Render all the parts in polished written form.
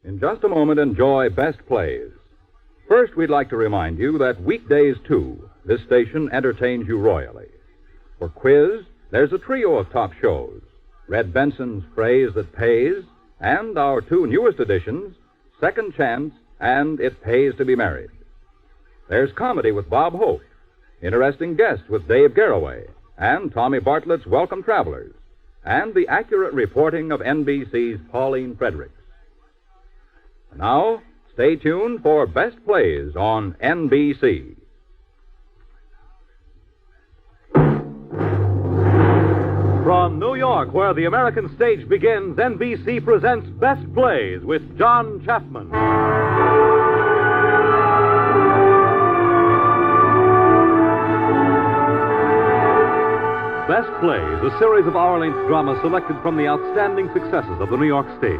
In just a moment, enjoy Best Plays. First, we'd like to remind you that weekdays, too, this station entertains you royally. For quiz, there's a trio of top shows. Red Benson's Phrase That Pays, and our two newest editions, Second Chance and It Pays to Be Married. There's comedy with Bob Hope, interesting guests with Dave Garroway, and Tommy Bartlett's Welcome Travelers, and the accurate reporting of NBC's Pauline Fredericks. Now, stay tuned for Best Plays on NBC. From New York, where the American stage begins, NBC presents Best Plays with John Chapman. Best Plays, a series of hour-length dramas selected from the outstanding successes of the New York stage.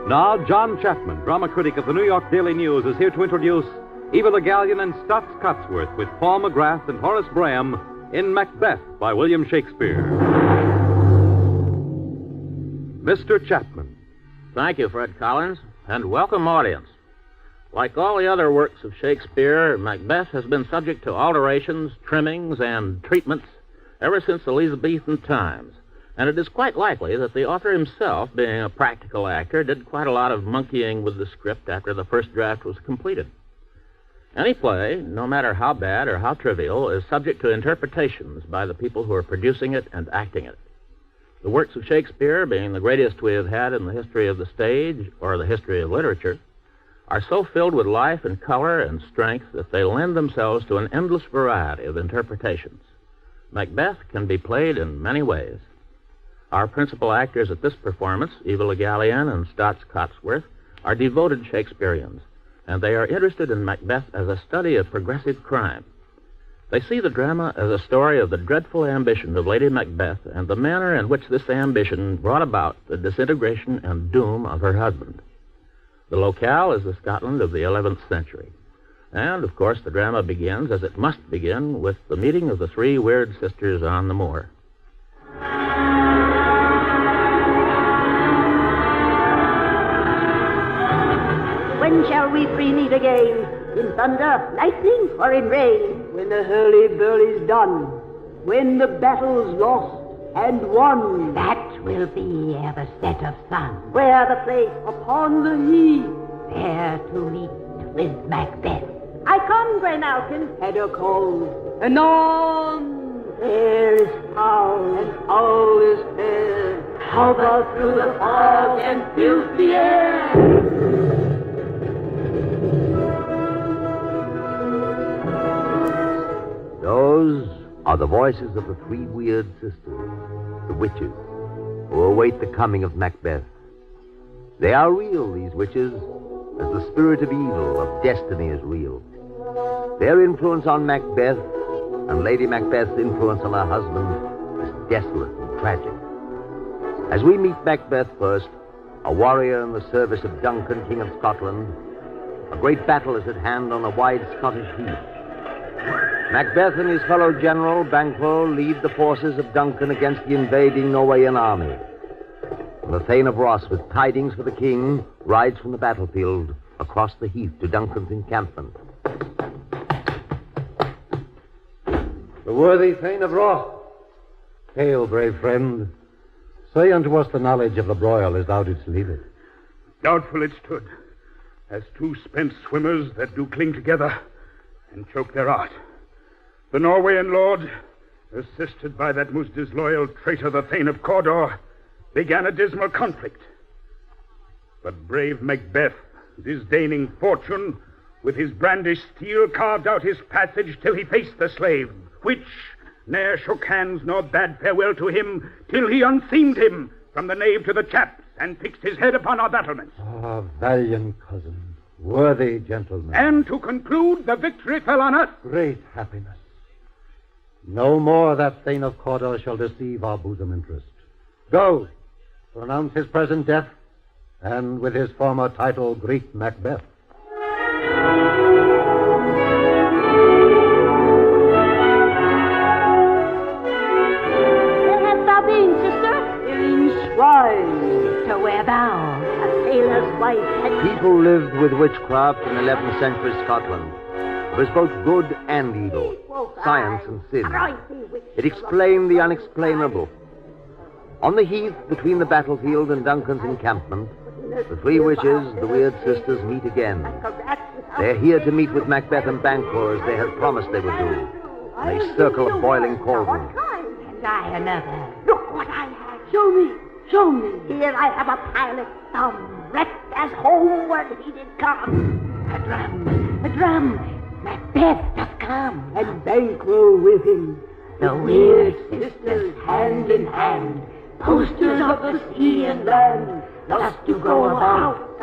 Now, John Chapman, drama critic of the New York Daily News, is here to introduce Eva Le Gallion and Stotts Cotsworth with Paul McGrath and Horace Graham in Macbeth by William Shakespeare. Mr. Chapman. Thank you, Fred Collins, and welcome, audience. Like all the other works of Shakespeare, Macbeth has been subject to alterations, trimmings, and treatments ever since Elizabethan times. And it is quite likely that the author himself, being a practical actor, did quite a lot of monkeying with the script after the first draft was completed. Any play, no matter how bad or how trivial, is subject to interpretations by the people who are producing it and acting it. The works of Shakespeare, being the greatest we have had in the history of the stage or the history of literature, are so filled with life and color and strength that they lend themselves to an endless variety of interpretations. Macbeth can be played in many ways. Our principal actors at this performance, Eva Le Gallion and Stotts Cotsworth, are devoted Shakespeareans, and they are interested in Macbeth as a study of progressive crime. They see the drama as a story of the dreadful ambition of Lady Macbeth and the manner in which this ambition brought about the disintegration and doom of her husband. The locale is the Scotland of the 11th century. And, of course, the drama begins, as it must begin, with the meeting of the three weird sisters on the moor. When shall we three meet again? In thunder, lightning, or in rain? When the hurly-burly's done, when the battle's lost and won. That will be ere the set of sun. Where the place? Upon the heath. There to meet with Macbeth. I come, Grey Malkin. Had a cold. Anon! There is Powell, and all is fair. Hover through the fog and fills the air. Those are the voices of the three weird sisters, the witches, who await the coming of Macbeth. They are real, these witches, as the spirit of evil, of destiny is real. Their influence on Macbeth and Lady Macbeth's influence on her husband is desolate and tragic. As we meet Macbeth first, a warrior in the service of Duncan, King of Scotland, a great battle is at hand on a wide Scottish heath. Macbeth and his fellow general, Banquo, lead the forces of Duncan against the invading Norwegian army. And the Thane of Ross, with tidings for the king, rides from the battlefield across the heath to Duncan's encampment. The worthy Thane of Ross. Hail, brave friend. Say unto us the knowledge of the broil as thou didst leave it. Doubtful it stood, as two spent swimmers that do cling together and choke their art. The Norwegian lord, assisted by that most disloyal traitor, the Thane of Cawdor, began a dismal conflict. But brave Macbeth, disdaining fortune, with his brandished steel carved out his passage till he faced the slave, which ne'er shook hands nor bade farewell to him till he unseamed him from the nave to the chaps and fixed his head upon our battlements. Ah, valiant cousin, worthy gentleman. And to conclude, the victory fell on us. Great happiness. No more that Thane of Cawdor shall deceive our bosom interest. Go, pronounce his present death, and with his former title greet Macbeth. Where hast thou been, sister? Enshrined. To where thou, a sailor sailor's wife had... People lived with witchcraft in 11th century Scotland. It was both good and evil, science and sin. It explained the unexplainable. On the heath between the battlefield and Duncan's encampment, the three witches, the weird sisters, meet again. They're here to meet with Macbeth and Banquo as they had promised they would do. They circle a boiling cauldron. And I another. Look what I have. Show me. Show me. Here I have a pilot thumb, wrecked as homeward he did come. A drum. A drum. Macbeth doth come. And Banquo with him. The weird sisters, hand in hand, Posters of the sea and land, thus to go about,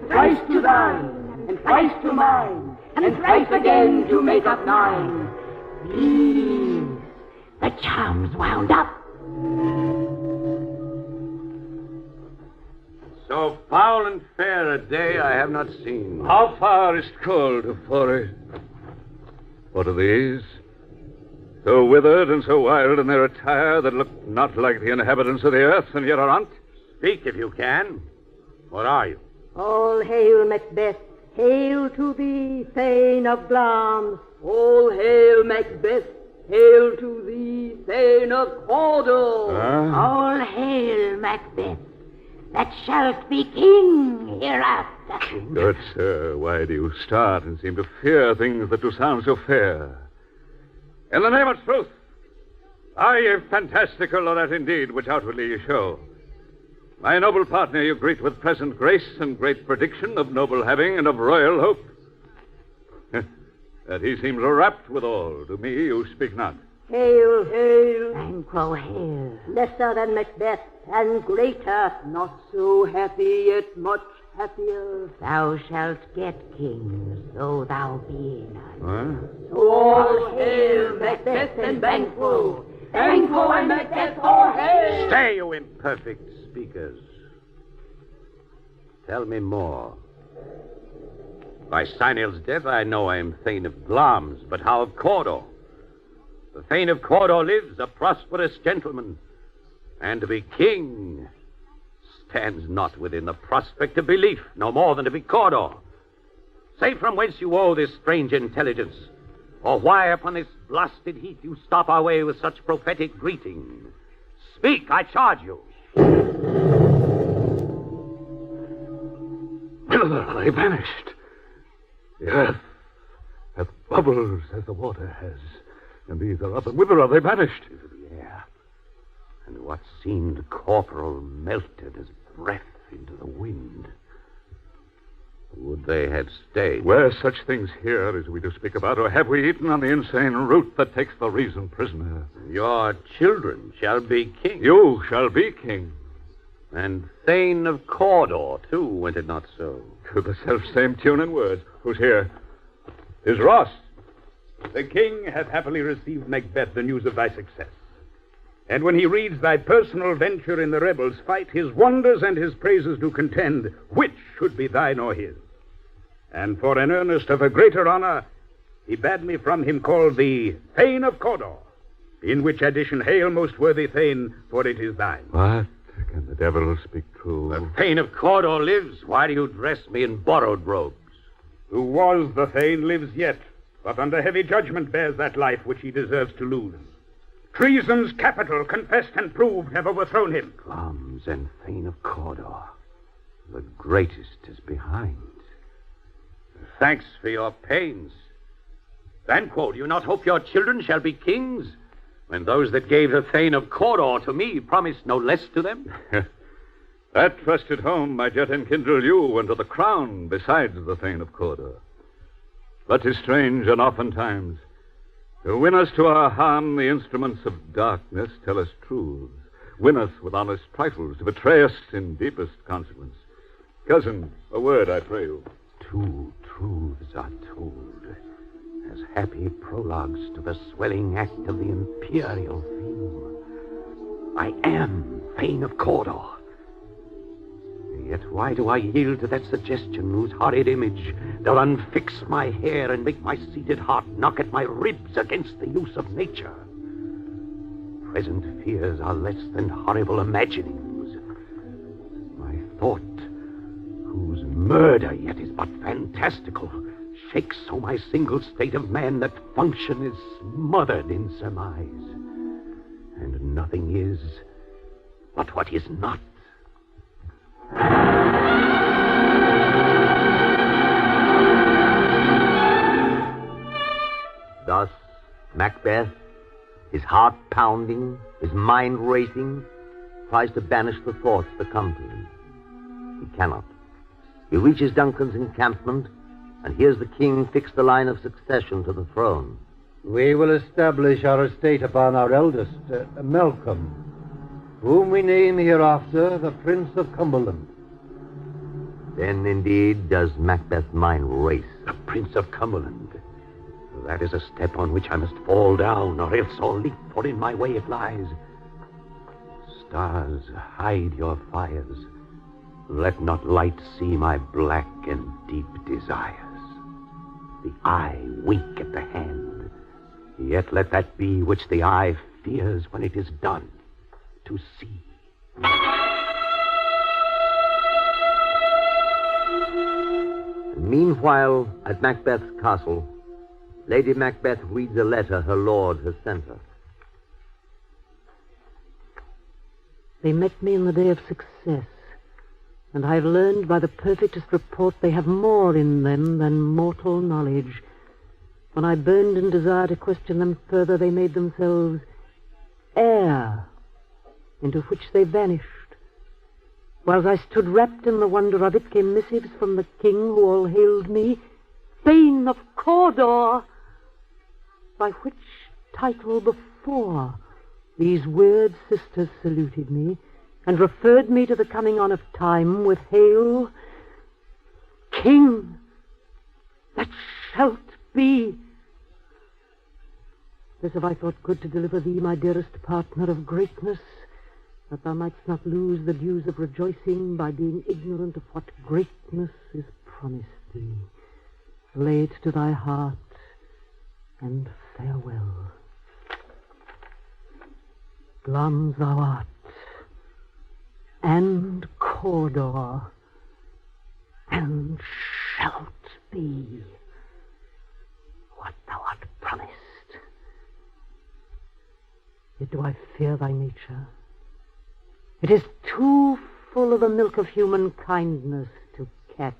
thrice to thine, and thrice to mine, and thrice again to make up nine. These, the charm's wound up. So foul and fair a day I have not seen. How far is it called to Forey? What are these? So withered and so wild in their attire that look not like the inhabitants of the earth, and yet are aunt? Speak if you can. What are you? All hail, Macbeth. Hail to thee, Thane of Glamis. All hail, Macbeth. Hail to thee, Thane of Cawdor. All hail, Macbeth, that shalt be king hereafter. Good sir, why do you start and seem to fear things that do sound so fair? In the name of truth, are ye fantastical, or that indeed which outwardly ye show? My noble partner you greet with present grace and great prediction of noble having and of royal hope. That he seems rapt withal, to me you speak not. Hail, hail. Banquo hail. Lesser than Macbeth, and greater. Not so happy, yet much happier. Thou shalt get king, though thou be none. All hail, Macbeth and Banquo. Banquo and Macbeth, all hail. Stay, you imperfect speakers. Tell me more. By Sinel's death, I know I am Thane of Glamis, but how of Cawdor? The Thane of Cawdor lives, a prosperous gentleman, and to be king stands not within the prospect of belief, no more than to be Cawdor. Say from whence you owe this strange intelligence, or why upon this blasted heath you stop our way with such prophetic greeting. Speak, I charge you. Whither are they vanished? The earth hath bubbles as the water has, and these are up, and whither are they vanished? Into the air, and what seemed corporal melted as breath into the wind. Would they had stayed? Were such things here as we do speak about, or have we eaten on the insane root that takes the reason prisoner? Your children shall be king. You shall be king. And Thane of Cawdor, too, went it not so? To the self-same tune and words. Who's here? Is Ross. The king hath happily received, Macbeth, the news of thy success. And when he reads thy personal venture in the rebels' fight, his wonders and his praises do contend, which should be thine or his. And for an earnest of a greater honor, he bade me from him call thee Thane of Cawdor, in which addition hail, most worthy Thane, for it is thine. What? Can the devil speak true? The Thane of Cawdor lives. Why do you dress me in borrowed robes? Who was the Thane lives yet, but under heavy judgment bears that life which he deserves to lose. Treason's capital, confessed and proved, have overthrown him. Glamis and Thane of Cawdor, the greatest is behind. Thanks for your pains. Banquo, do you not hope your children shall be kings, when those that gave the Thane of Cawdor to me promised no less to them? That trusted home might yet enkindle you unto the crown besides the Thane of Cawdor. But 'tis strange, and oftentimes, to win us to our harm, the instruments of darkness tell us truths, win us with honest trifles, to betray us in deepest consequence. Cousin, a word, I pray you. 2 truths are told, as happy prologues to the swelling act of the imperial theme. I am Thane of Cawdor. Yet why do I yield to that suggestion whose horrid image doth unfix my hair and make my seated heart knock at my ribs against the use of nature? Present fears are less than horrible imaginings. My thought Murder yet is but fantastical. Shakes so my single state of man that function is smothered in surmise. And nothing is but what is not. Thus, Macbeth, his heart pounding, his mind racing, tries to banish the thoughts that come to him. He cannot. He reaches Duncan's encampment and hears the king fix the line of succession to the throne. We will establish our estate upon our eldest, Malcolm, whom we name hereafter the Prince of Cumberland. Then, indeed, does Macbeth's mind race. The Prince of Cumberland. That is a step on which I must fall down, or else I'll leap, for in my way it lies. Stars, hide your fires. Let not light see my black and deep desires. The eye wink at the hand, yet let that be which the eye fears when it is done to see. Meanwhile, at Macbeth's castle, Lady Macbeth reads a letter her lord has sent her. They met me in the day of success, and I have learned by the perfectest report they have more in them than mortal knowledge. When I burned in desire to question them further, they made themselves air, into which they vanished. While I stood wrapped in the wonder of it, came missives from the king, who all hailed me Thane of Cawdor, by which title before these weird sisters saluted me, and referred me to the coming on of time with hail, King, that shalt be. This have I thought good to deliver thee, my dearest partner of greatness, that thou mightst not lose the dues of rejoicing by being ignorant of what greatness is promised thee. Lay it to thy heart, and farewell. Glum thou art, and Cawdor, and shalt be what thou art promised. Yet do I fear thy nature. It is too full of the milk of human kindness to catch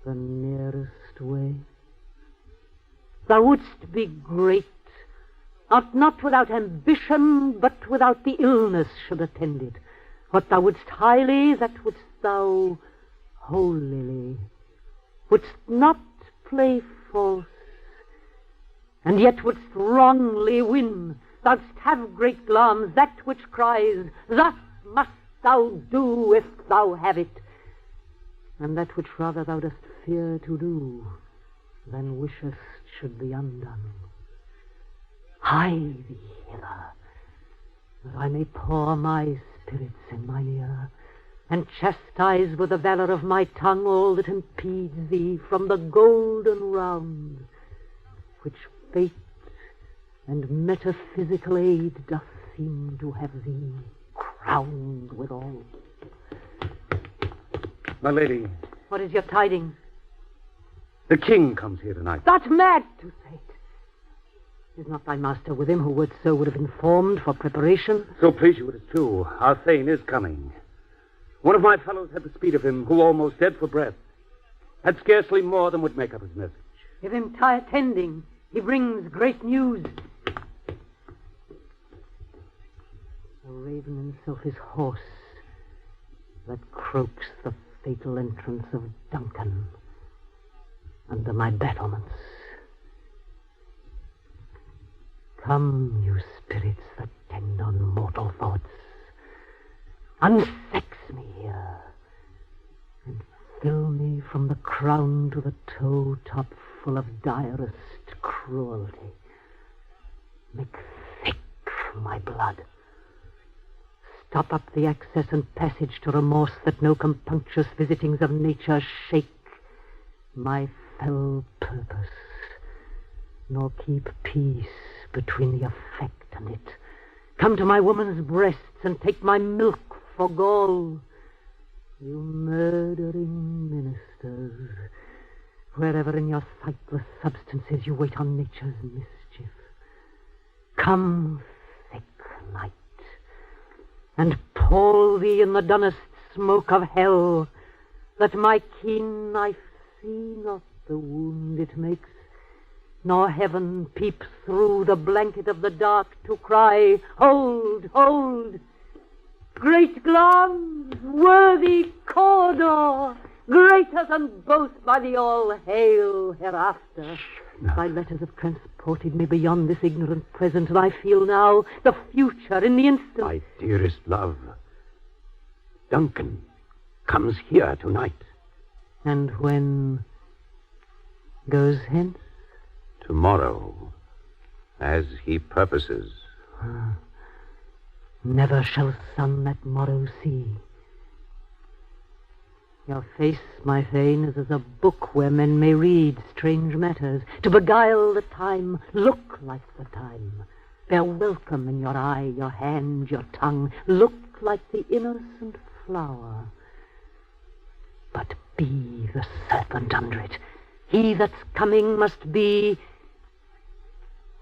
the nearest way. Thou wouldst be great, not without ambition, but without the illness should attend it. What thou wouldst highly, that wouldst thou holily. Wouldst not play false, and yet wouldst wrongly win. Thou'dst have great Glamis, that which cries, thus must thou do if thou have it, and that which rather thou dost fear to do than wishest should be undone. Hie thee hither, that I may pour my spirits in mine ear, and chastise with the valor of my tongue all that impedes thee from the golden round, which fate and metaphysical aid doth seem to have thee crowned withal. My lady. What is your tidings? The king comes here tonight. Thou'rt mad to say it. Is not thy master with him, who would have informed for preparation? So please you, it is true. Our Thane is coming. One of my fellows had the speed of him, who almost dead for breath. Had scarcely more than would make up his message. Give him attending. He brings great news. The raven himself is horse that croaks the fatal entrance of Duncan under my battlements. Come, you spirits that tend on mortal thoughts, unsex me here, and fill me from the crown to the toe top full of direst cruelty. Make thick my blood. Stop up the access and passage to remorse, that no compunctious visitings of nature shake my fell purpose, nor keep peace between the effect and it. Come to my woman's breasts and take my milk for gall, you murdering wherever in your sightless substances you wait on nature's mischief. Come, thick night, and pall thee in the dunnest smoke of hell, that my keen knife see not the wound it makes, nor heaven peeps through the blanket of the dark to cry, hold, hold! Great Glamis, worthy Cawdor, greater than both by the all-hail hereafter. Thy letters have transported me beyond this ignorant present, and I feel now the future in the instant. My dearest love, Duncan comes here tonight. And when goes hence? Tomorrow, as he purposes. Never shall sun that morrow see. Your face, my Thane, is as a book where men may read strange matters. To beguile the time, look like the time. Bear welcome in your eye, your hand, your tongue. Look like the innocent flower. But be the serpent under it. He that's coming must be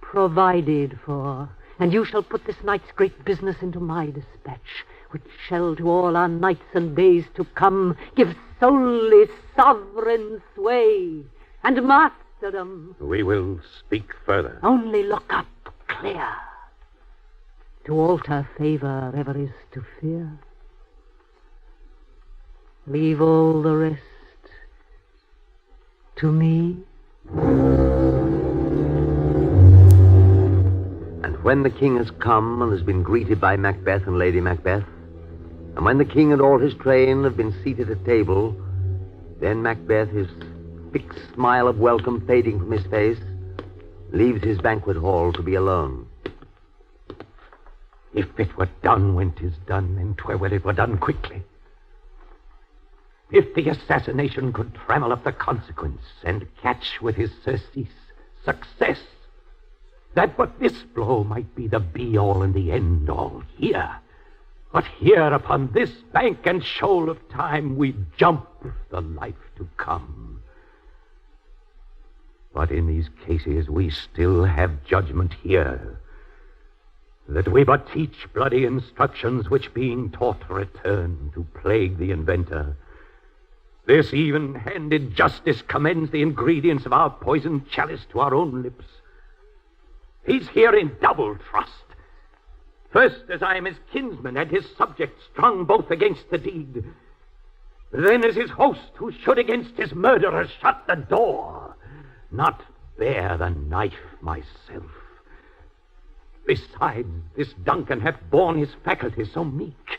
provided for. And you shall put this night's great business into my dispatch, which shall to all our nights and days to come give solely sovereign sway and masterdom. We will speak further. Only look up clear. To alter favor ever is to fear. Leave all the rest to me. When the king has come and has been greeted by Macbeth and Lady Macbeth, and when the king and all his train have been seated at table, then Macbeth, his fixed smile of welcome fading from his face, leaves his banquet hall to be alone. If it were done when 'tis done, then 'twere well it were done quickly. If the assassination could trammel up the consequence and catch with his surcease success, that but this blow might be the be-all and the end-all here. But here upon this bank and shoal of time we jump the life to come. But in these cases we still have judgment here, that we but teach bloody instructions which being taught return to plague the inventor. This even-handed justice commends the ingredients of our poisoned chalice to our own lips. He's here in double trust. First, as I am his kinsman and his subject strung both against the deed. Then as his host who should against his murderer shut the door, not bear the knife myself. Besides, this Duncan hath borne his faculties so meek,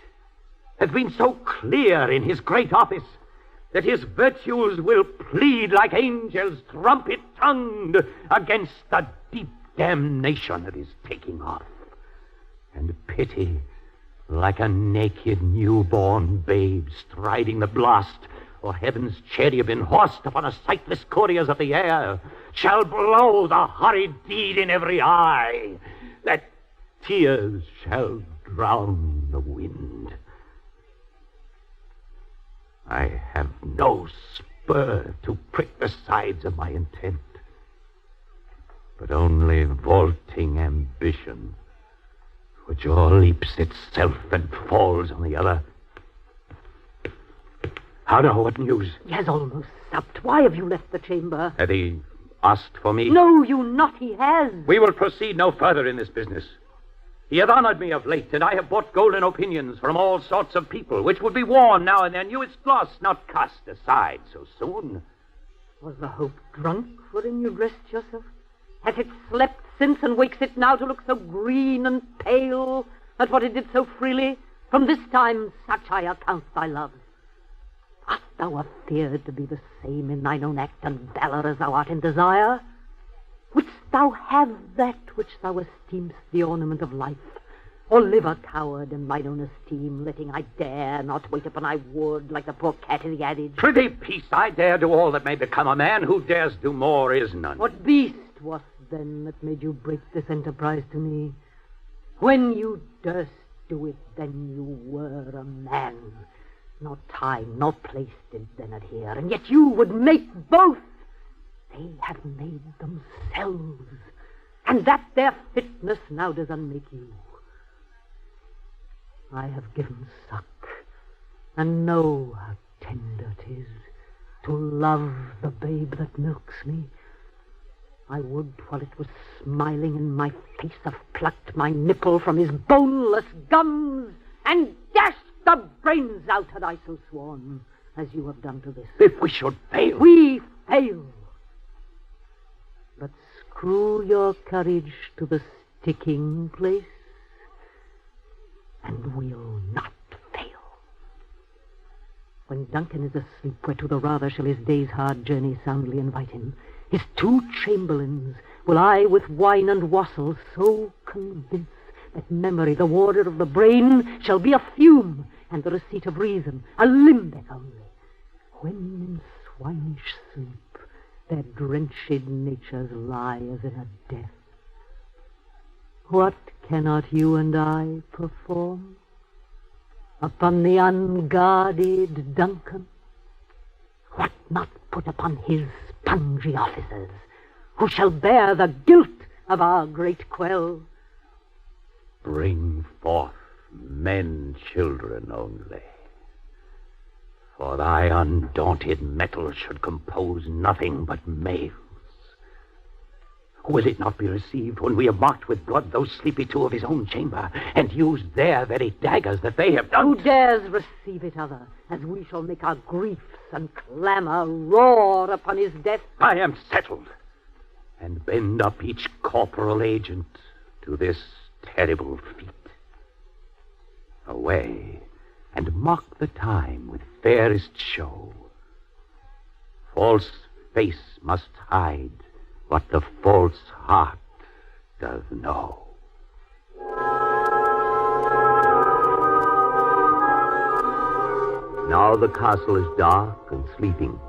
hath been so clear in his great office, that his virtues will plead like angels trumpet-tongued against the deep damnation that is taking off, and pity, like a naked newborn babe striding the blast, or heaven's cherubim horsed upon a sightless couriers of the air, shall blow the horrid deed in every eye, that tears shall drown the wind. I have no spur to prick the sides of my intent, but only vaulting ambition, which o'erleaps itself and falls on the other. How now, what news? He has almost supped. Why have you left the chamber? Had he asked for me? No, you not. He has. We will proceed no further in this business. He hath honored me of late, and I have bought golden opinions from all sorts of people, which would be worn now in their newest gloss, not cast aside so soon. Was the hope drunk wherein you dressed yourself? Hath it slept since, and wakes it now to look so green and pale at what it did so freely? From this time such I account thy love. Art thou afeard to be the same in thine own act and valor as thou art in desire? Wouldst thou have that which thou esteem'st the ornament of life, or live a coward in thine own esteem, letting I dare not wait upon I would, like the poor cat in the adage? Prithee, peace, I dare do all that may become a man. Who dares do more is none. What beast wast then that made you break this enterprise to me? When you durst do it, then you were a man. Nor time nor place did then adhere, and yet you would make both. they have made themselves, and that their fitness now does unmake you. I have given suck, and know how tender 'tis to love the babe that milks me. I would, while it was smiling in my face, have plucked my nipple from his boneless gums and dashed the brains out had I so sworn, as you have done to this. If we should fail. We fail. But screw your courage to the sticking place, and we'll not fail. When Duncan is asleep, whereto the rather shall his day's hard journey soundly invite him, his 2 chamberlains will I with wine and wassail so convince that memory, the warder of the brain, shall be a fume, and the receipt of reason a limbeck only, when in swinish sleep their drenched natures lie as in a death. What cannot you and I perform upon the unguarded Duncan? What not put upon his spongy officers, who shall bear the guilt of our great quell? Bring forth men, children only. For thy undaunted mettle should compose nothing but males. Will it not be received when we have marked with blood those sleepy 2 of his own chamber, and used their very daggers that they have done? Who dares receive it other, as we shall make our griefs and clamour roar upon his death? I am settled, and bend up each corporal agent to this terrible feat. Away, and mock the time with fairest show. False face must hide what the false heart does know. Now the castle is dark and sleeping.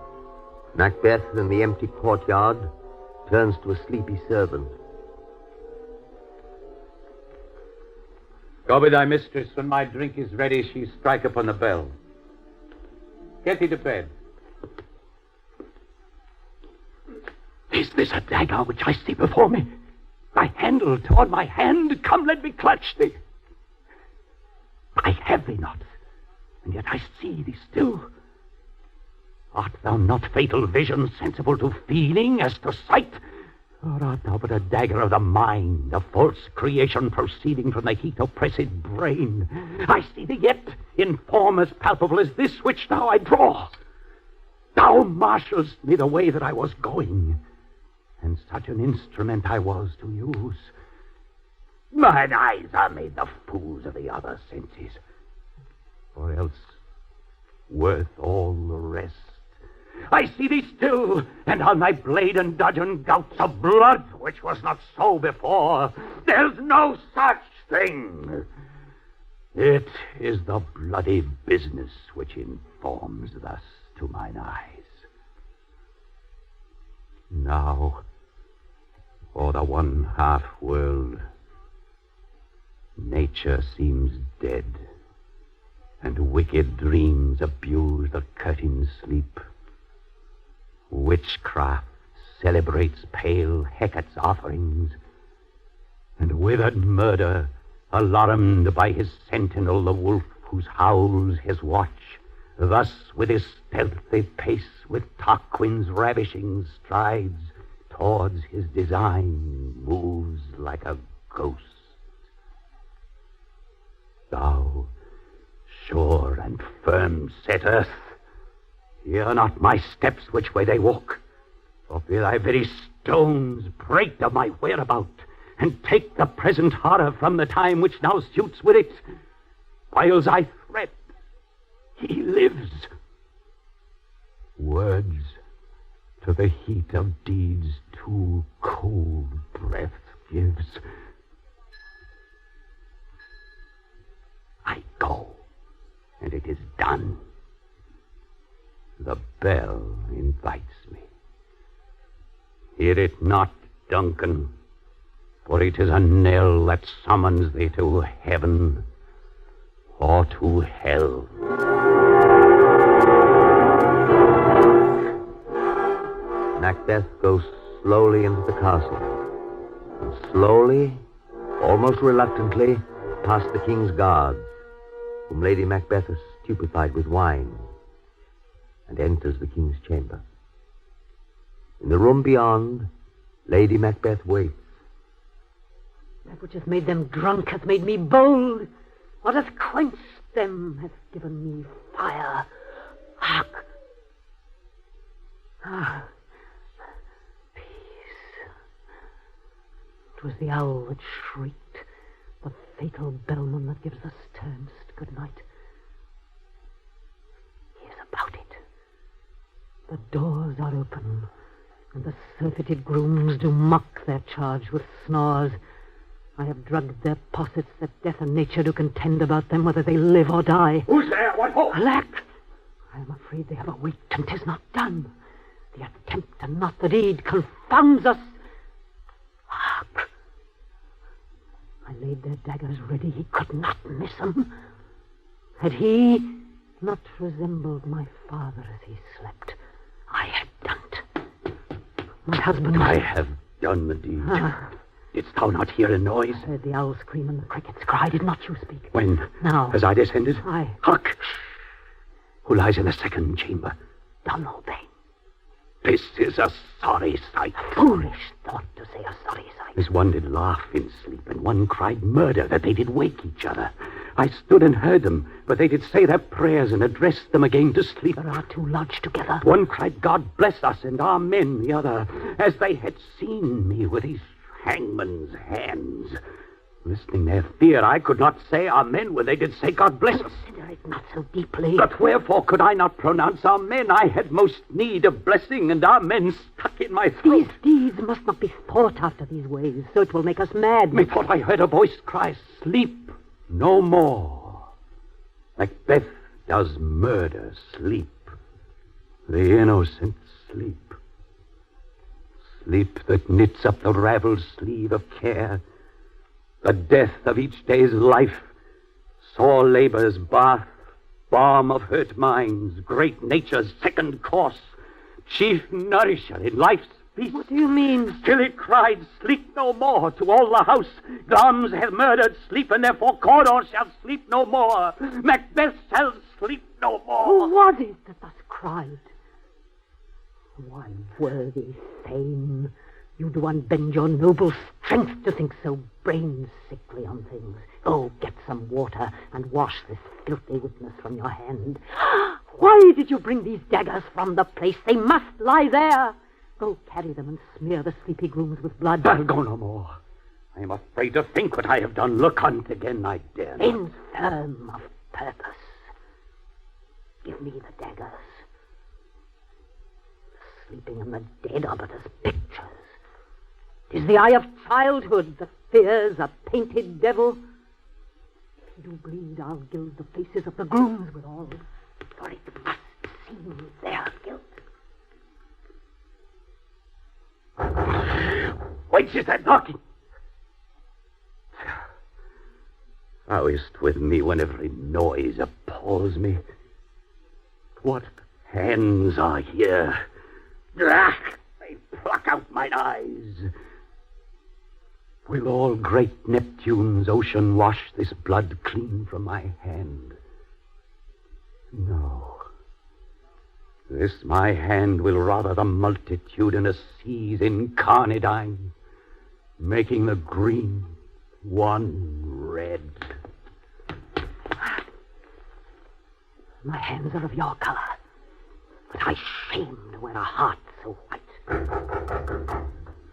Macbeth, in the empty courtyard, turns to a sleepy servant. Go with thy mistress. When my drink is ready, she strike upon the bell. Get thee to bed. Is this a dagger which I see before me? Thy handle toward my hand? Come, let me clutch thee. I have thee not, and yet I see thee still. Art thou not fatal vision, sensible to feeling as to sight? Or art thou but a dagger of the mind, a false creation proceeding from the heat oppressed brain? I see thee yet, in form as palpable as this which now I draw. Thou marshalst me the way that I was going, and such an instrument I was to use. Mine eyes are made the fools of the other senses, or else worth all the rest. I see thee still, and on thy blade and dudgeon gouts of blood, which was not so before. There's no such thing. It is the bloody business which informs thus to mine eyes. Now, for the 1/2 world, nature seems dead, and wicked dreams abuse the curtain's sleep. Witchcraft celebrates pale Hecate's offerings, and withered murder, alarmed by his sentinel, the wolf whose howls his watch, thus with his stealthy pace, with Tarquin's ravishing strides, towards his design moves like a ghost. Thou, sure and firm set earth, hear not my steps which way they walk, for fear thy very stones break of my whereabout, and take the present horror from the time which now suits with it. Whiles I threat, he lives. Words to the heat of deeds too cold breath gives. I go, and it is done. The bell invites me. Hear it not, Duncan, for it is a knell that summons thee to heaven or to hell. Macbeth goes slowly into the castle. And slowly, almost reluctantly, past the king's guards, whom Lady Macbeth is stupefied with wine, and enters the king's chamber. In the room beyond, Lady Macbeth waits. That which has made them drunk hath made me bold. What hath quenched them hath given me fire. Hark! Ah, peace. 'Twas the owl that shrieked, the fatal bellman that gives the sternest good night. He is about it. The doors are open, and the surfeited grooms do mock their charge with snores. I have drugged their possets that death and nature do contend about them, whether they live or die. Who's there? What ho? Alack! I am afraid they have awaked, and 'tis not done. The attempt and not the deed confounds us. Hark! I laid their daggers ready. He could not miss them. Had he not resembled my father as he slept, I had done it. My husband... I have done the deed. Didst thou not hear a noise? I heard the owl scream and the crickets cry. Did not you speak? When? Now. As I descended? Aye. Hark! Who lies in the second chamber? Donalbain. This is a sorry sight. Foolish thought to say a sorry sight. As one did laugh in sleep, and one cried murder, that they did wake each other. I stood and heard them, but they did say their prayers and addressed them again to sleep. There are two lodged together. One cried, God bless us and our men, the other, as they had seen me with his hangman's hands. Listening their fear, I could not say amen when they did say, God bless us. Consider it not so deeply. But wherefore could I not pronounce amen? I had most need of blessing, and amen stuck in my throat. These deeds must not be thought after these ways, so it will make us mad. Methought I heard a voice cry, sleep no more. Macbeth does murder sleep. The innocent sleep. Sleep that knits up the raveled sleeve of care. The death of each day's life, sore labor's bath, balm of hurt minds, great nature's second course, chief nourisher in life's feast. What do you mean? Still it cried, sleep no more to all the house. Glamis hath murdered sleep, and therefore Cawdor shall sleep no more. Macbeth shall sleep no more. Who was it that thus cried? Why, worthy Thane, you do unbend your noble strength to think so brain-sickly on things. Go, get some water and wash this filthy witness from your hand. Why did you bring these daggers from the place? They must lie there. Go carry them and smear the sleepy grooms with blood. I'll go no more. I am afraid to think what I have done. Look on't again, I dare not. Infirm of purpose. Give me the daggers. The sleeping and the dead are but as pictures. 'Tis the eye of childhood that fears a painted devil. If he do bleed, I'll gild the faces of the grooms with all, for it must seem their guilt. Whence is that knocking? Thou is't with me when every noise appalls me. What hands are here? Ach, they pluck out mine eyes. Will all great Neptune's ocean wash this blood clean from my hand? No. This my hand will rather the multitudinous seas incarnadine, making the green one red. My hands are of your color, but I shame to wear a heart so white.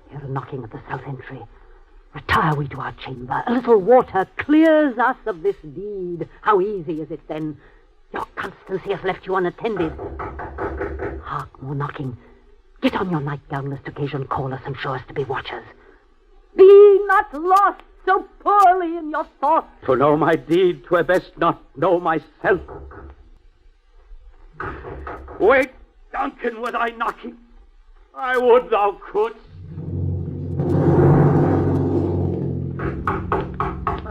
Hear a knocking at the south entry. Retire we to our chamber. A little water clears us of this deed. How easy is it then? Your constancy has left you unattended. Hark, more knocking. Get on your nightgown lest occasion call us and show us to be watchers. Be not lost so poorly in your thoughts. To know my deed, 'twere best not know myself. Wake, Duncan, with thy knocking. I would thou couldst.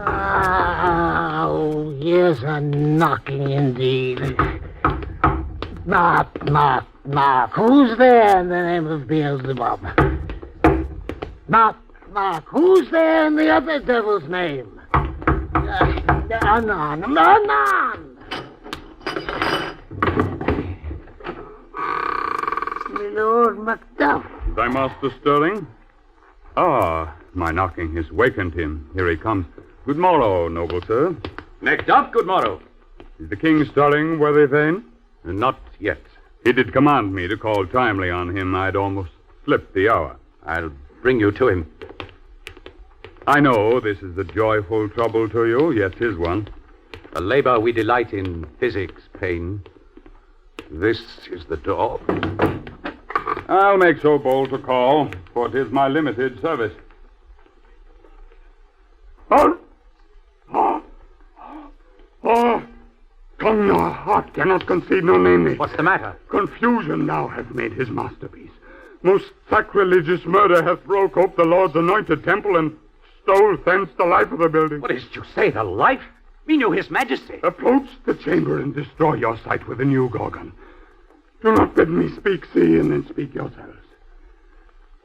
Oh, here's a knocking indeed. Knock, knock. knock. Who's there in the name of Beelzebub? Knock, knock. Who's there in the other devil's name? Anon, anon. My Lord Macduff. Thy master stirring? Ah, my knocking has wakened him. Here he comes. Good morrow, noble sir. Macduff, good morrow. Is the king stirring, worthy Thane? Not yet. He did command me to call timely on him. I'd almost slipped the hour. I'll bring you to him. I know this is a joyful trouble to you, yet 'tis one. A labor we delight in, physics, pain. This is the door. I'll make so bold to call, for 'tis my limited service. Tongue nor heart cannot conceive nor name me. What's the matter? Confusion now hath made his masterpiece. Most sacrilegious murder hath broke ope the Lord's anointed temple and stole thence the life of the building. What is it you say, the life? We knew his majesty. Approach the chamber and destroy your sight with a new Gorgon. Do not bid me speak, see, and then speak yourselves.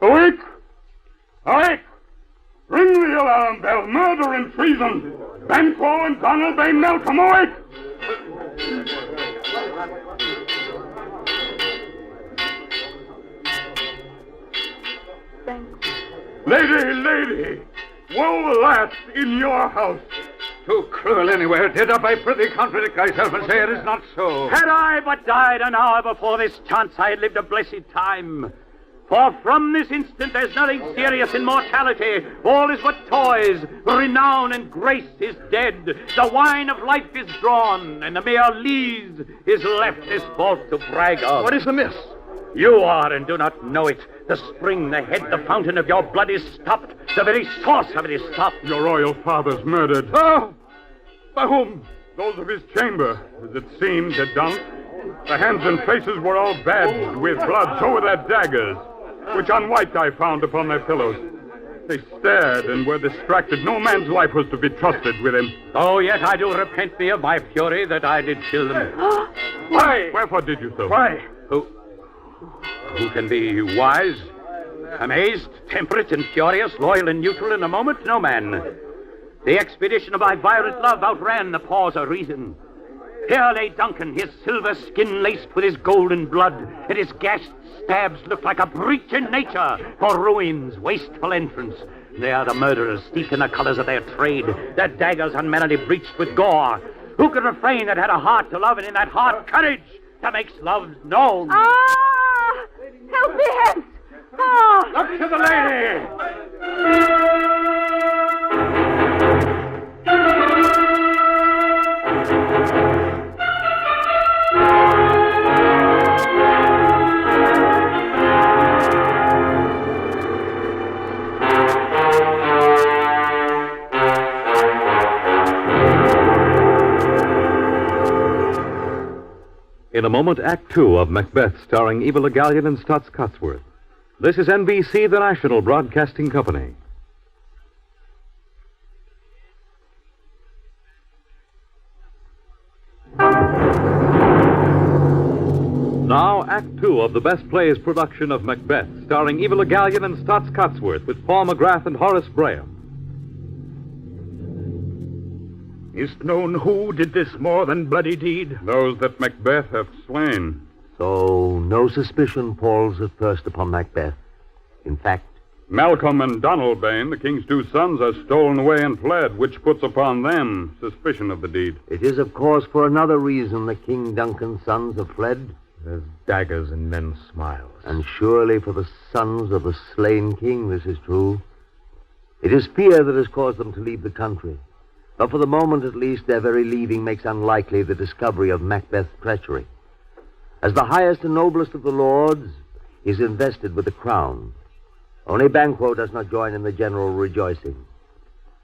Awake! Awake! Ring the alarm bell, murder and treason! Banquo and Donalbain Malcolm, awake! Lady, woe last in your house. Too cruel anywhere. Did I prithee contradict thyself and say it is not so? Had I but died an hour before this chance, I had lived a blessed time. For from this instant there's nothing serious in mortality. All is but toys. Renown and grace is dead. The wine of life is drawn, and the mere lees is left as fault to brag of. What is amiss? You are and do not know it. The spring, the head, the fountain of your blood is stopped. The very source of it is stopped. Your royal father's murdered. Oh! By whom? Those of his chamber, as it seemed, had done. The hands and faces were all badged with blood, so were their daggers, which unwiped I found upon their pillows. They stared and were distracted. No man's life was to be trusted with him. Oh, yet I do repent me of my fury that I did kill them. Why? Wherefore did you so? Why? Who can be wise, amazed, temperate and furious, loyal and neutral in a moment? No man. The expedition of my violent love outran the pause of reason. Here lay Duncan, his silver skin laced with his golden blood, and his gashed stabs looked like a breach in nature for ruin's wasteful entrance. They are the murderers, steeped in the colors of their trade, their daggers unmannerly breached with gore. Who could refrain that had a heart to love, and in that heart courage that makes love known? Ah! Help me, hence! Ah! Look to the lady! In a moment, Act Two of Macbeth, starring Eva Le Gallion and Stutz Cotsworth. This is NBC, the National Broadcasting Company. Now, Act Two of the Best Plays production of Macbeth, starring Eva Le Gallion and Stutz Cotsworth, with Paul McGrath and Horace Braham. Is't known who did this more than bloody deed? Those that Macbeth hath slain. So no suspicion falls at first upon Macbeth. In fact, Malcolm and Donalbain, the king's two sons, are stolen away and fled, which puts upon them suspicion of the deed. it is, of course, for another reason that King Duncan's sons have fled. There's daggers in men's smiles. And surely for the sons of the slain king this is true. It is fear that has caused them to leave the country. But for the moment, at least, their very leaving makes unlikely the discovery of Macbeth's treachery. As the highest and noblest of the lords, he is invested with the crown. Only Banquo does not join in the general rejoicing.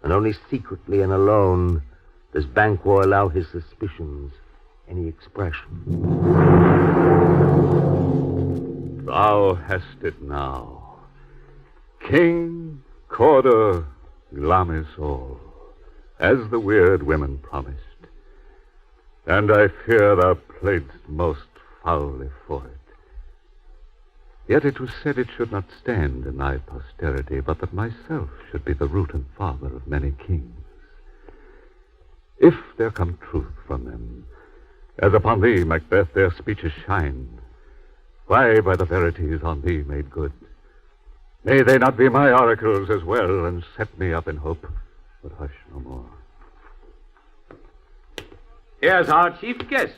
And only secretly and alone does Banquo allow his suspicions any expression. Thou hast it now. King Cawdor Glamis all, as the weird women promised. And I fear thou playedst most foully for it. Yet it was said it should not stand in thy posterity, but that myself should be the root and father of many kings. If there come truth from them, as upon thee, Macbeth, their speeches shine, why, by the verities on thee made good, may they not be my oracles as well, and set me up in hope? But hush no more. Here's our chief guest.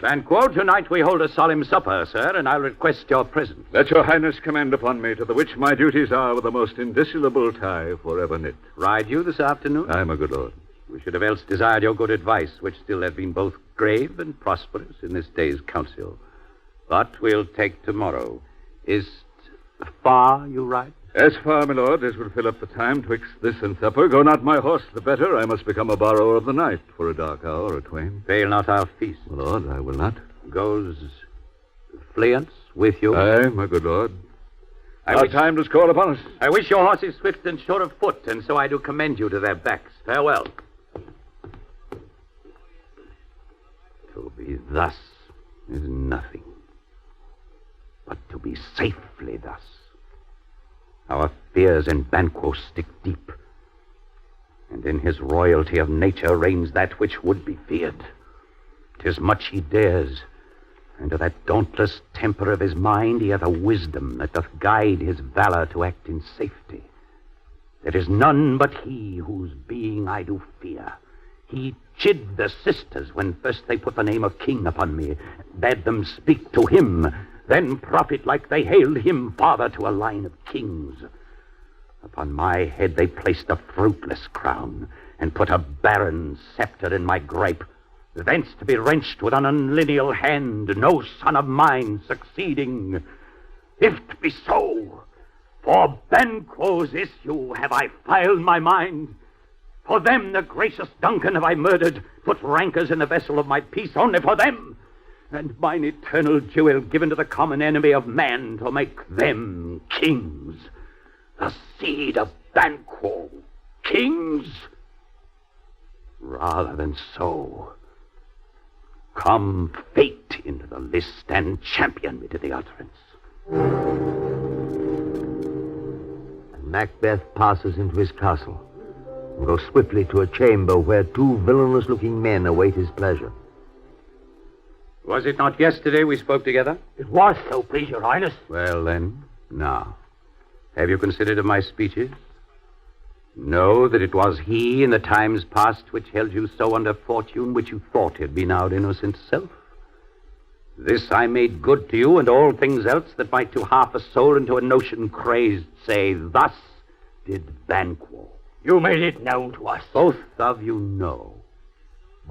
Banquo, tonight we hold a solemn supper, sir, and I'll request your presence. Let your highness command upon me, to the which my duties are with the most indissoluble tie forever knit. Ride you this afternoon? Aye, my good lord. We should have else desired your good advice, which still have been both grave and prosperous in this day's council. But we'll take tomorrow. Is it far you ride? As far, my lord, as will fill up the time twixt this and supper. Go not my horse the better. I must become a borrower of the night for a dark hour or twain. Fail not our feast. My lord, I will not. Goes Fleance with you? Aye, my good lord. Our time does call upon us. I wish your horses swift and sure of foot, and so I do commend you to their backs. Farewell. To be thus is nothing, but to be safely thus. Our fears in Banquo stick deep, and in his royalty of nature reigns that which would be feared. 'Tis much he dares, and to that dauntless temper of his mind he hath a wisdom that doth guide his valor to act in safety. There is none but he whose being I do fear. He chid the sisters when first they put the name of king upon me, bade them speak to him, then profit like they hailed him father to a line of kings. Upon my head they placed a fruitless crown, and put a barren scepter in my gripe, thence to be wrenched with an unlineal hand, no son of mine succeeding. If 't be so, for Banquo's issue have I filed my mind. For them the gracious Duncan have I murdered, put rankers in the vessel of my peace only for them, and mine eternal jewel given to the common enemy of man to make them kings. The seed of Banquo, kings? Rather than so, come fate into the list and champion me to the utterance. And Macbeth passes into his castle and goes swiftly to a chamber where two villainous-looking men await his pleasure. Was it not yesterday we spoke together? It was so, please your highness. Well, then, now, have you considered of my speeches? Know that it was he in the times past which held you so under fortune which you thought had been our innocent self. This I made good to you, and all things else that might to half a soul and to a notion crazed say, thus did Banquo. You made it known to us. Both of you know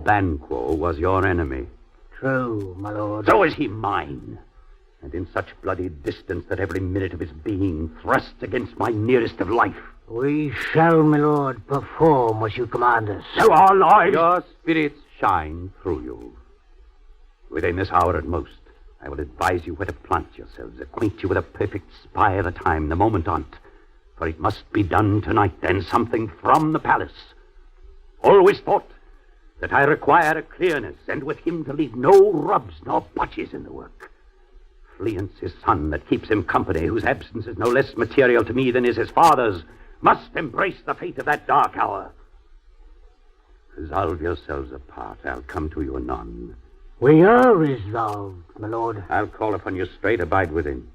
Banquo was your enemy. True, my lord. So is he mine, and in such bloody distance that every minute of his being thrusts against my nearest of life. We shall, my lord, perform what you command us. So our lives... Your spirits shine through you. Within this hour at most, I will advise you where to plant yourselves, acquaint you with a perfect spy of the time, the moment on't. For it must be done tonight, then, something from the palace. Always thought that I require a clearness, and with him to leave no rubs nor botches in the work. Fleance, his son, that keeps him company, whose absence is no less material to me than is his father's, must embrace the fate of that dark hour. Resolve yourselves apart. I'll come to you anon. We are resolved, my lord. I'll call upon you straight. Abide within.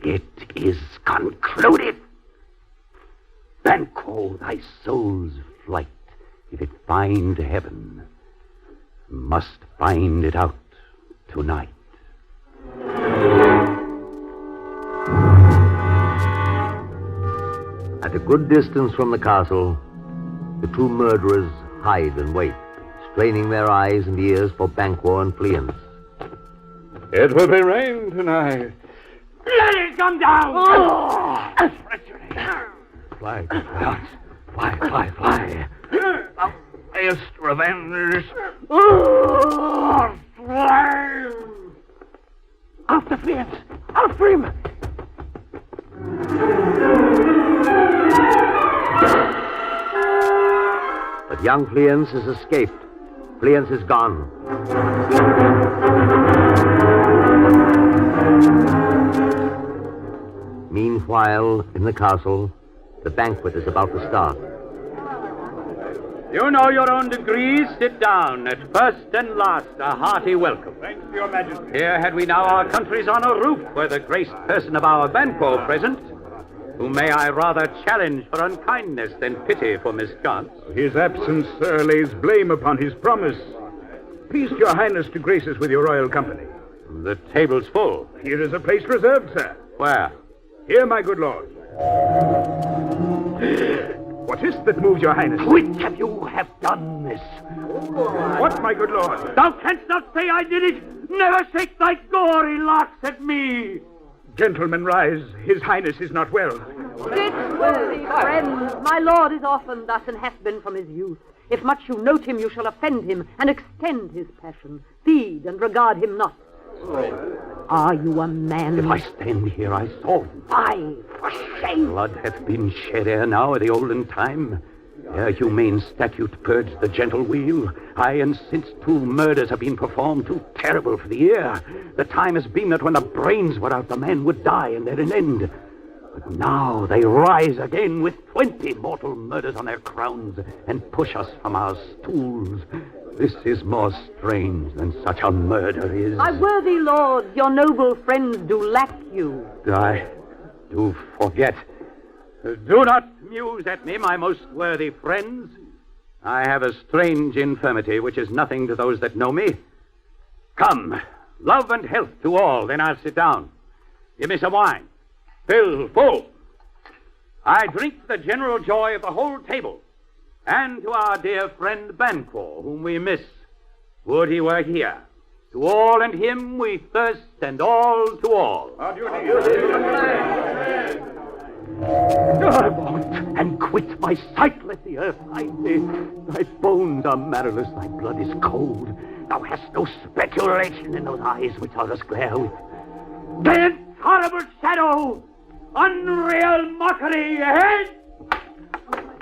It is concluded. Banquo, thy soul's flight, if it find heaven, must find it out tonight. At a good distance from the castle, the two murderers hide and wait, straining their eyes and ears for Banquo and Fleance. It will be rain tonight. Let it come down! Oh! Fly, Fleance. Fly. The highest revenge. Oh, flame! After Fleance! After him! But young Fleance has escaped. Fleance is gone. Meanwhile, in the castle, the banquet is about to start. You know your own degrees. Sit down. At first and last, a hearty welcome. Thanks, Your Majesty. Here had we now our country's honor roof, were the graced person of our Banquo present, whom may I rather challenge for unkindness than pity for mischance. His absence, sir, lays blame upon his promise. Please, Your Highness, to grace us with your royal company. The table's full. Here is a place reserved, sir. Where? Here, my good lord. What is that moves Your Highness? Which of you have done this? What, my good lord? Thou canst not say I did it. Never shake thy gory locks at me. Gentlemen, rise. His Highness is not well. Sit, worthy friends. My lord is often thus and hath been from his youth. If much you note him, you shall offend him and extend his passion. Feed and regard him not. Are you a man? If I stand here, I saw him. Aye, for shame. Blood hath been shed ere now at the olden time. Ere humane statute purged the gentle wheel. Aye, and since 2 murders have been performed, too terrible for the ear. The time has been that when the brains were out, the man would die and there an end. But now they rise again with 20 mortal murders on their crowns and push us from our stools. This is more strange than such a murder is. My worthy lord, your noble friends do lack you. I do forget. Do not muse at me, my most worthy friends. I have a strange infirmity which is nothing to those that know me. Come, love and health to all, then I'll sit down. Give me some wine. Fill full. I drink to the general joy of the whole table, and to our dear friend Banquo, whom we miss. Would he were here. To all and him we thirst, and all to all. I won't, and quit my sight, let the earth hide thee. Thy bones are marrowless, thy blood is cold. Thou hast no speculation in those eyes which others glare with. Dead, horrible shadow, unreal mockery, ahead!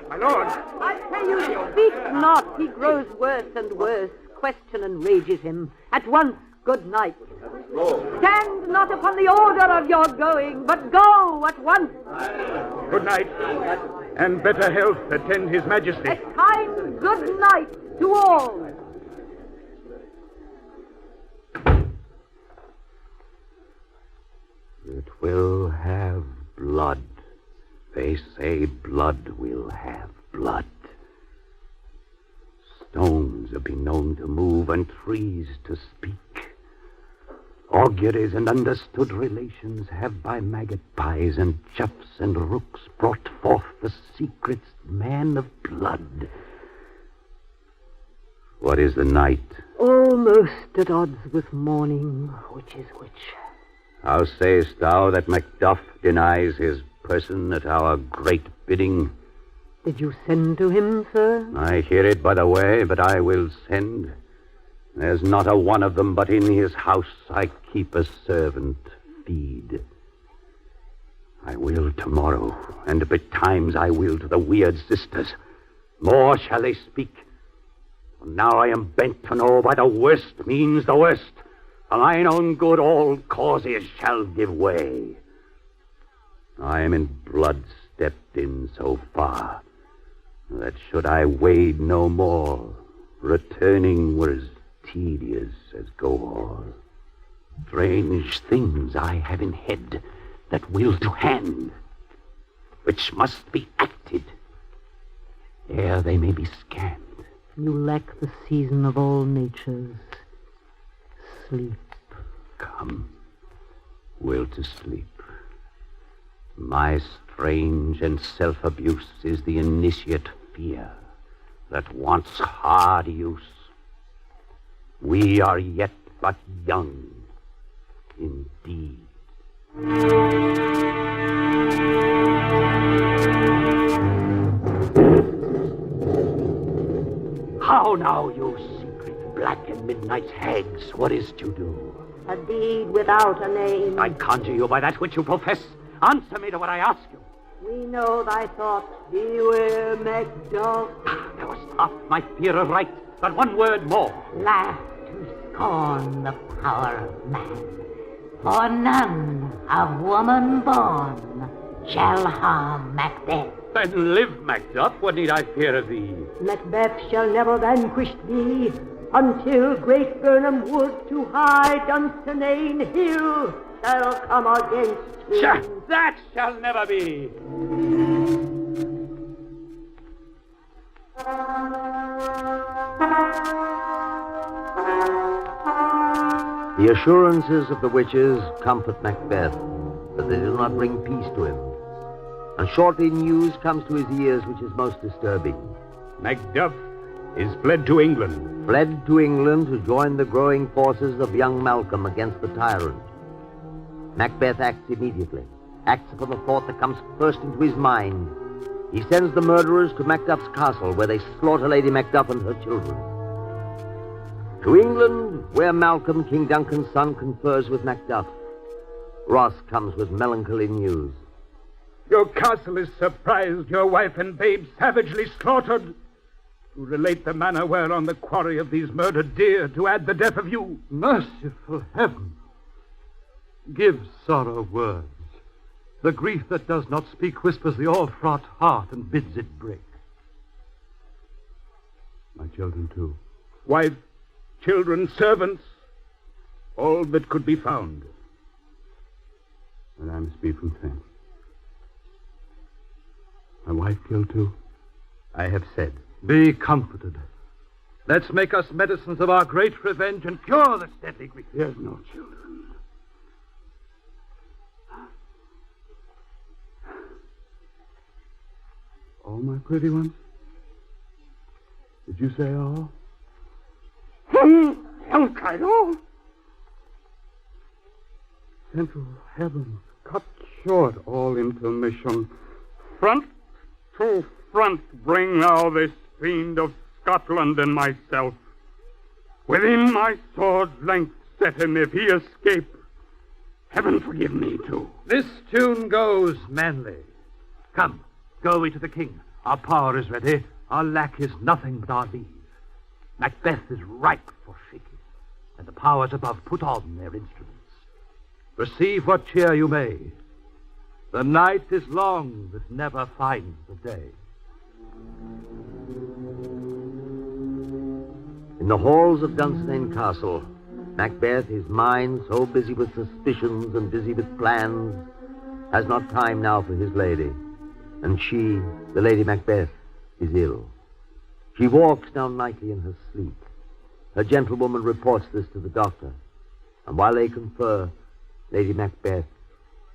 My lord. I pray you, speak not. He grows worse and worse. Question enrages him. At once, good night. Stand not upon the order of your going, but go at once. Good night. And better health attend his majesty. A kind good night to all. It will have blood. They say blood will have blood. Stones have been known to move and trees to speak. Auguries and understood relations have by magpies and choughs and rooks brought forth the secrets man of blood. What is the night? Almost at odds with morning, which is which. How sayest thou that Macbeth denies his person at our great bidding? Did you send to him, sir? I hear it by the way, but I will send. There's not a one of them but in his house I keep a servant feed. I will tomorrow, and betimes I will to the weird sisters. More shall they speak. For now I am bent to know by the worst means the worst. For mine own good all causes shall give way. I am in blood stepped in so far that should I wade no more, returning were as tedious as go all. Strange things I have in head that will to hand, which must be acted ere they may be scanned. You lack the season of all natures. Sleep. Come, will to sleep. My strange and self-abuse is the initiate fear that wants hard use. We are yet but young, indeed. How now, you secret black and midnight hags, what is to do? A deed without a name. I conjure you by that which you profess. Answer me to what I ask you. We know thy thought. Beware, Macbeth. Thou hast half my fear of right, but one word more. Laugh to scorn the power of man. For none of woman born shall harm Macbeth. Then live, Macduff. What need I fear of thee? Macbeth shall never vanquish thee until great Burnham Wood to high Dunsinane Hill shall come against him. That shall never be. The assurances of the witches comfort Macbeth, but they do not bring peace to him. And shortly news comes to his ears which is most disturbing. Macduff is fled to England. Fled to England to join the growing forces of young Malcolm against the tyrant. Macbeth acts immediately, acts upon the thought that comes first into his mind. He sends the murderers to Macduff's castle, where they slaughter Lady Macduff and her children. To England, where Malcolm, King Duncan's son, confers with Macduff. Ross comes with melancholy news. Your castle is surprised, your wife and babe savagely slaughtered. To relate the manner whereon the quarry of these murdered deer, to add the death of you. Merciful heaven! Give sorrow words. The grief that does not speak whispers the all-fraught heart and bids it break. My children, too. Wife, children, servants, all that could be found. And I must be from thence. My wife killed, too? I have said. Be comforted. Let's make us medicines of our great revenge and cure this deadly grief. There's no children. All my pretty ones? Did you say all? Don't cry, all. Central heavens, cut short all intermission. Front to front bring thou this fiend of Scotland and myself. Within my sword's length set him if he escape. Heaven forgive me, too. This tune goes, Manly. Come, go we to the king. Our power is ready. Our lack is nothing but our leave. Macbeth is ripe for shaking, and the powers above put on their instruments. Receive what cheer you may. The night is long that never finds the day. In the halls of Dunsinane Castle, Macbeth, his mind so busy with suspicions and busy with plans, has not time now for his lady. And she, the Lady Macbeth, is ill. She walks now nightly in her sleep. Her gentlewoman reports this to the doctor. And while they confer, Lady Macbeth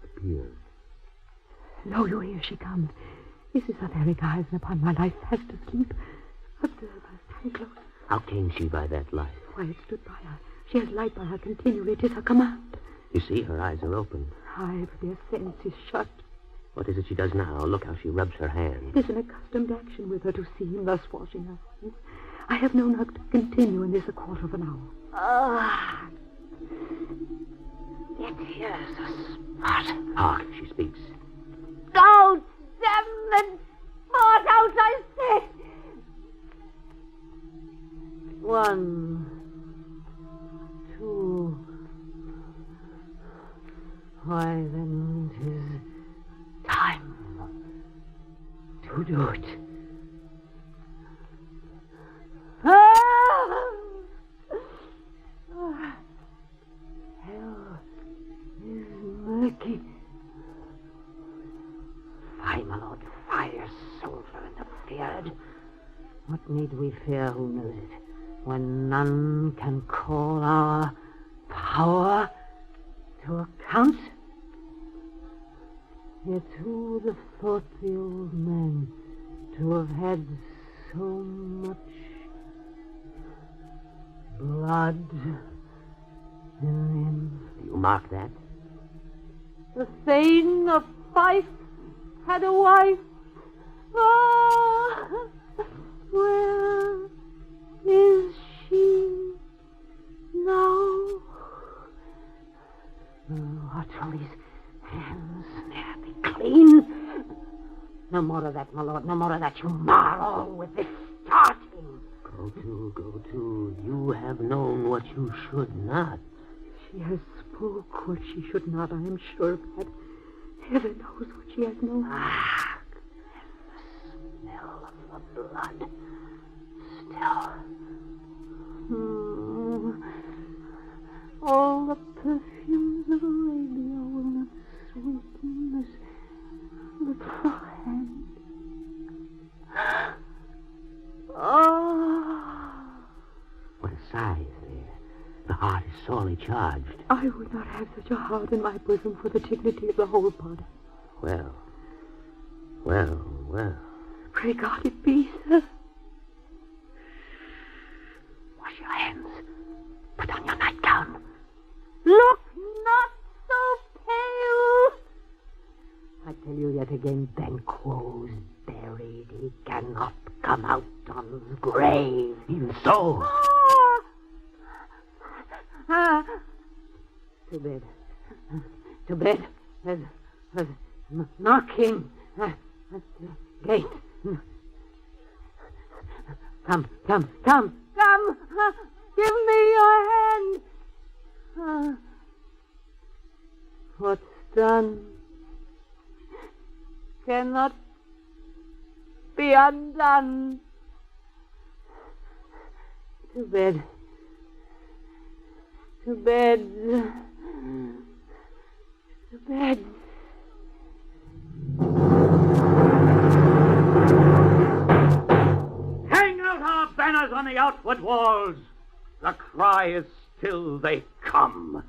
appears. Lo, you hear she comes. This is her very guise, and upon my life fast asleep. Observe her, stand close. How came she by that light? Why, it stood by her. She has light by her continually. It is her command. You see, her eyes are open. Aye, but their sense is shut. What is it she does now? Look how she rubs her hands. It is an accustomed action with her to see him thus washing her hands. I have known her to continue in this a quarter of an hour. Yet here's a spot. Hark, she speaks. Don't, damn spot out, I say. 1, 2. Why, then it is time to do it. Hell is murky. Fie, my lord, fire, sulphur, and a beard. What need we fear, who knows it, when none can call our power to account? Yet who'd have thought the old man to have had so much blood in him? You mark that? The Thane of Fife had a wife. Ah, where is she now? What are these hands? There, be clean. No more of that, my lord. No more of that. You mar all with this starting. Go to. You have known what you should not. She has spoke what she should not, I am sure of that. Heaven knows what she has known. Ah, the smell of the blood. Still. All the perfumes of Arabia will not sweeten this little hand. What a sigh is there. The heart is sorely charged. I would not have such a heart in my bosom for the dignity of the whole body. Well. Pray God it be, sir. Wash your hands. Put on your nightgown. Look not so pale. I tell you yet again, Banquo's buried. He cannot come out on his grave. Even so. To bed. To bed. There's knocking at the gate. Come. Give me your hand. What's done cannot be undone. To bed. To bed. To bed. Hang out our banners on the outward walls. The cry is still, they come.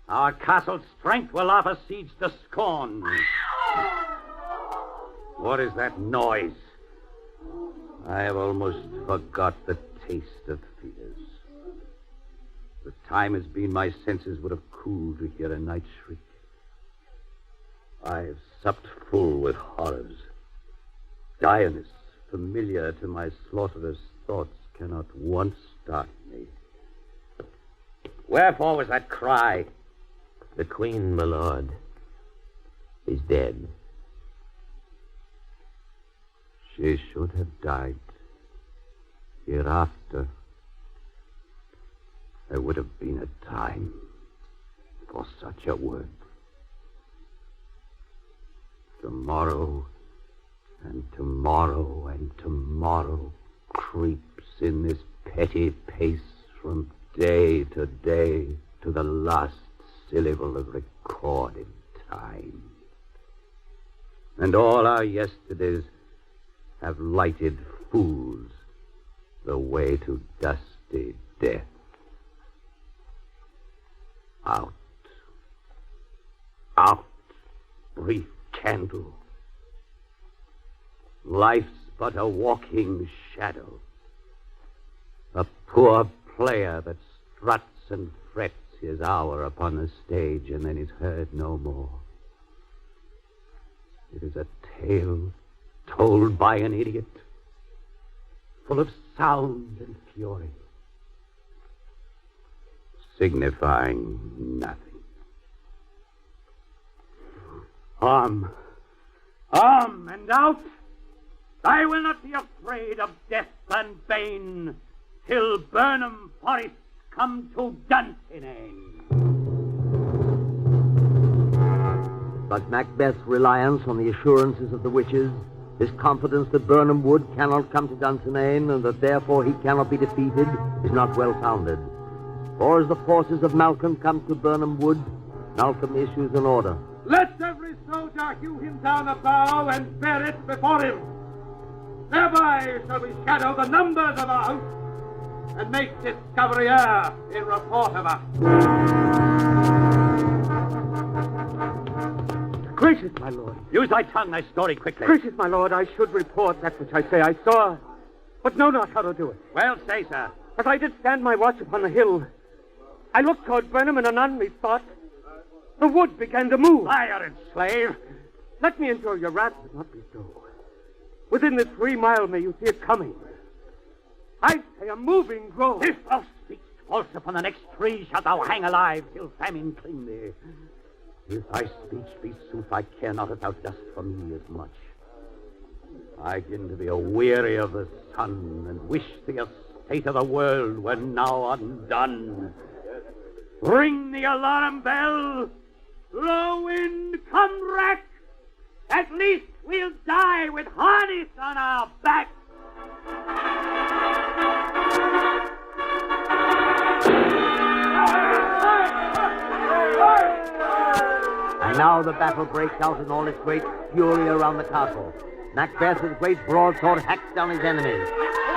Our castle's strength will laugh a siege to scorn. What is that noise? I have almost forgot the taste of fears. The time has been my senses would have cooled to hear a night shriek. I have supped full with horrors. Direness, familiar to my slaughterous thoughts, cannot once start me. Wherefore was that cry? The Queen, my lord, is dead. She should have died. Hereafter, there would have been a time for such a word. Tomorrow and tomorrow and tomorrow creeps in this petty pace from day to day to the last syllable of recorded time. And all our yesterdays have lighted fools the way to dusty death. Out, brief candle. Life's but a walking shadow. A poor player that struts and frets his hour upon the stage and then is heard no more. It is a tale told by an idiot, full of sound and fury, signifying nothing. Arm and out. I will not be afraid of death and bane till Burnham Forest come to Dunsinane. But Macbeth's reliance on the assurances of the witches, his confidence that Burnham Wood cannot come to Dunsinane and that therefore he cannot be defeated, is not well-founded. For as the forces of Malcolm come to Burnham Wood, Malcolm issues an order. Let every soldier hew him down a bough and bear it before him. Thereby shall we shadow the numbers of our host and make discovery err in report of us. Gracious, my lord. Use thy tongue, thy story quickly. Gracious, my lord, I should report that which I say I saw, but know not how to do it. Well, say, sir. As I did stand my watch upon the hill, I looked toward Burnham, and anon methought the wood began to move. Liar and slave. Let me endure your wrath, but not be so. Within this 3 mile may you see it coming. I say a moving grove. If thou speakst false upon the next tree, shalt thou hang alive till famine cling thee. If thy speech be sooth, I care not if thou dost for me as much. I begin to be a-weary of the sun, and wish the estate of the world were now undone. Ring the alarm bell. Low wind, come rack At least we'll die with harness on our backs. And now the battle breaks out in all its great fury around the castle. Macbeth with great broadsword hacks down his enemies.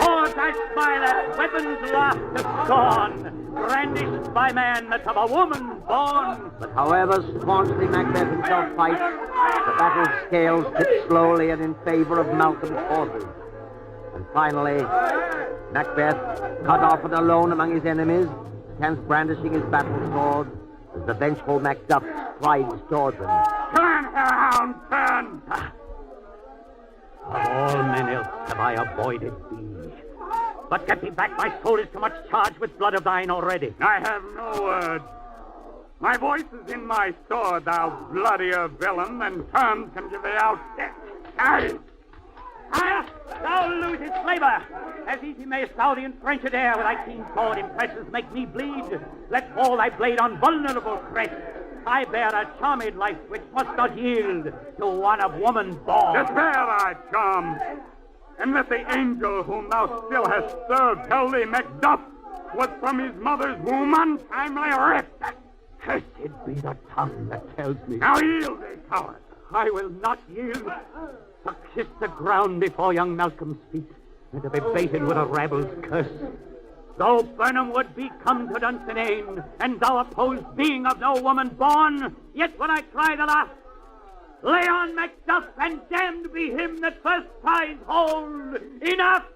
Swords I smile at, weapons laugh to scorn, brandished by man that's of a woman born. But however staunchly Macbeth himself fights, the battle scales tip slowly and in favor of Malcolm's forces. And finally, Macbeth, cut off and alone among his enemies, stands brandishing his battle sword as the vengeful Macduff strides towards him. Turn, hound, turn! Of all men else have I avoided thee. But get thee back, my soul is too much charged with blood of thine already. I have no word. My voice is in my sword, thou bloodier villain, than terms can give thee out. Thou losest flavor. As easy mayst thou the entrench'd air with thy keen sword impresses make me bleed. Let fall thy blade on vulnerable crest. I bear a charmed life which must not yield to one of woman born. Despair thy charms, and let the angel whom thou still hast served tell thee Macduff was from his mother's womb untimely ripped. Cursed be the tongue that tells me. Now yield thee, coward. I will not yield. But kiss the ground before young Malcolm's feet, and to be baited with a rabble's curse. Though Burnham would be come to Dunsinane, and thou opposed being of no woman born, yet would I cry the last, lay on Macduff, and damned be him that first tries hold. Enough!